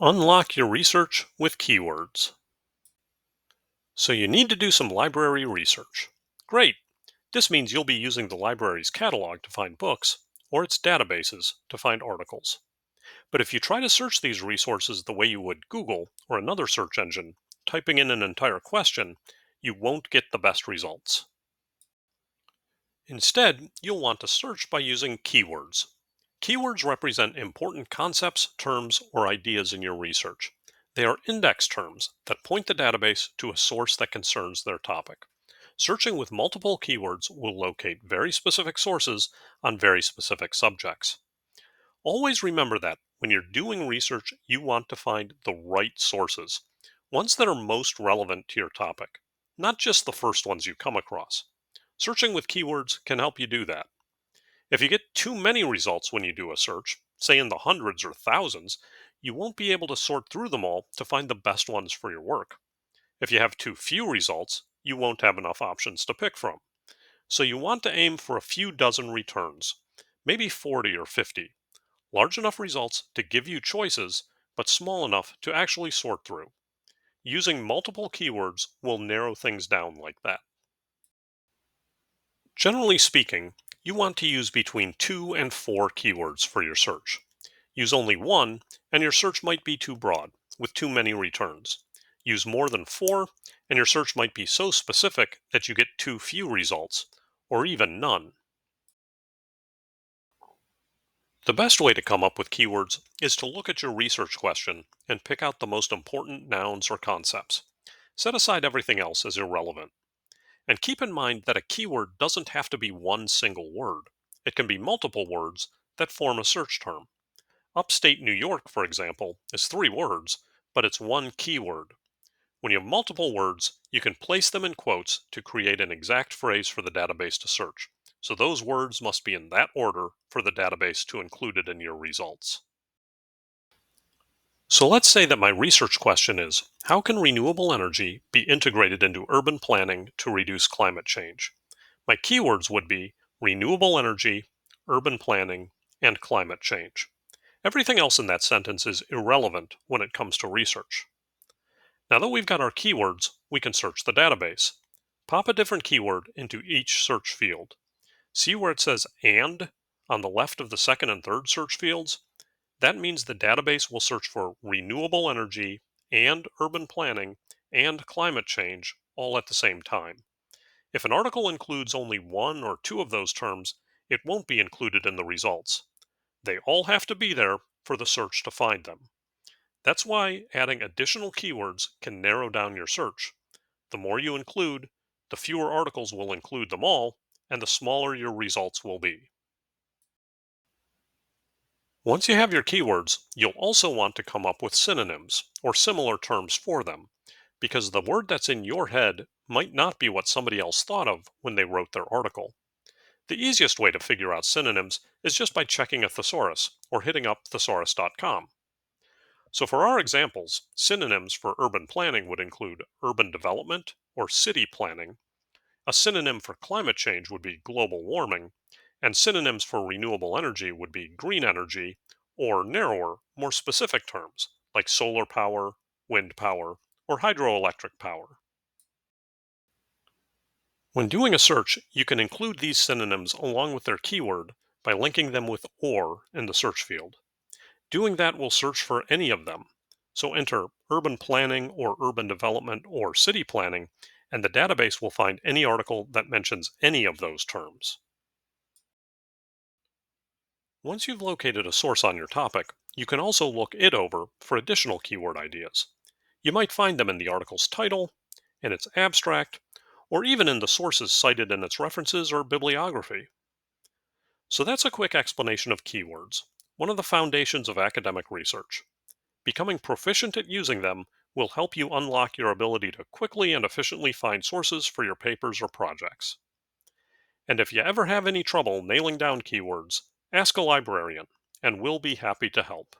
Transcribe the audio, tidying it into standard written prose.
Unlock your research with keywords. So you need to do some library research. Great. This means you'll be using the library's catalog to find books or its databases to find articles. But if you try to search these resources the way you would Google or another search engine, typing in an entire question, you won't get the best results. Instead, you'll want to search by using keywords. Keywords represent important concepts, terms, or ideas in your research. They are index terms that point the database to a source that concerns their topic. Searching with multiple keywords will locate very specific sources on very specific subjects. Always remember that when you're doing research, you want to find the right sources, ones that are most relevant to your topic, not just the first ones you come across. Searching with keywords can help you do that. If you get too many results when you do a search, say in the hundreds or thousands, you won't be able to sort through them all to find the best ones for your work. If you have too few results, you won't have enough options to pick from. So you want to aim for a few dozen returns, maybe 40 or 50. Large enough results to give you choices, but small enough to actually sort through. Using multiple keywords will narrow things down like that. Generally speaking, you want to use between 2 and 4 keywords for your search. Use only one, and your search might be too broad, with too many returns. Use more than 4, and your search might be so specific that you get too few results, or even none. The best way to come up with keywords is to look at your research question and pick out the most important nouns or concepts. Set aside everything else as irrelevant. And keep in mind that a keyword doesn't have to be one single word. It can be multiple words that form a search term. Upstate New York, for example, is 3 words, but it's one keyword. When you have multiple words, you can place them in quotes to create an exact phrase for the database to search. So those words must be in that order for the database to include it in your results. So let's say that my research question is, how can renewable energy be integrated into urban planning to reduce climate change? My keywords would be renewable energy, urban planning, and climate change. Everything else in that sentence is irrelevant when it comes to research. Now that we've got our keywords, we can search the database. Pop a different keyword into each search field. See where it says "and" on the left of the second and third search fields? That means the database will search for renewable energy and urban planning and climate change all at the same time. If an article includes only one or two of those terms, it won't be included in the results. They all have to be there for the search to find them. That's why adding additional keywords can narrow down your search. The more you include, the fewer articles will include them all, and the smaller your results will be. Once you have your keywords, you'll also want to come up with synonyms or similar terms for them, because the word that's in your head might not be what somebody else thought of when they wrote their article. The easiest way to figure out synonyms is just by checking a thesaurus or hitting up thesaurus.com. So for our examples, synonyms for urban planning would include urban development or city planning. A synonym for climate change would be global warming, and synonyms for renewable energy would be green energy, or narrower, more specific terms like solar power, wind power, or hydroelectric power. When doing a search, you can include these synonyms along with their keyword by linking them with "or" in the search field. Doing that will search for any of them. So enter urban planning or urban development or city planning, and the database will find any article that mentions any of those terms. Once you've located a source on your topic, you can also look it over for additional keyword ideas. You might find them in the article's title, in its abstract, or even in the sources cited in its references or bibliography. So that's a quick explanation of keywords, one of the foundations of academic research. Becoming proficient at using them will help you unlock your ability to quickly and efficiently find sources for your papers or projects. And if you ever have any trouble nailing down keywords, ask a librarian, and we'll be happy to help.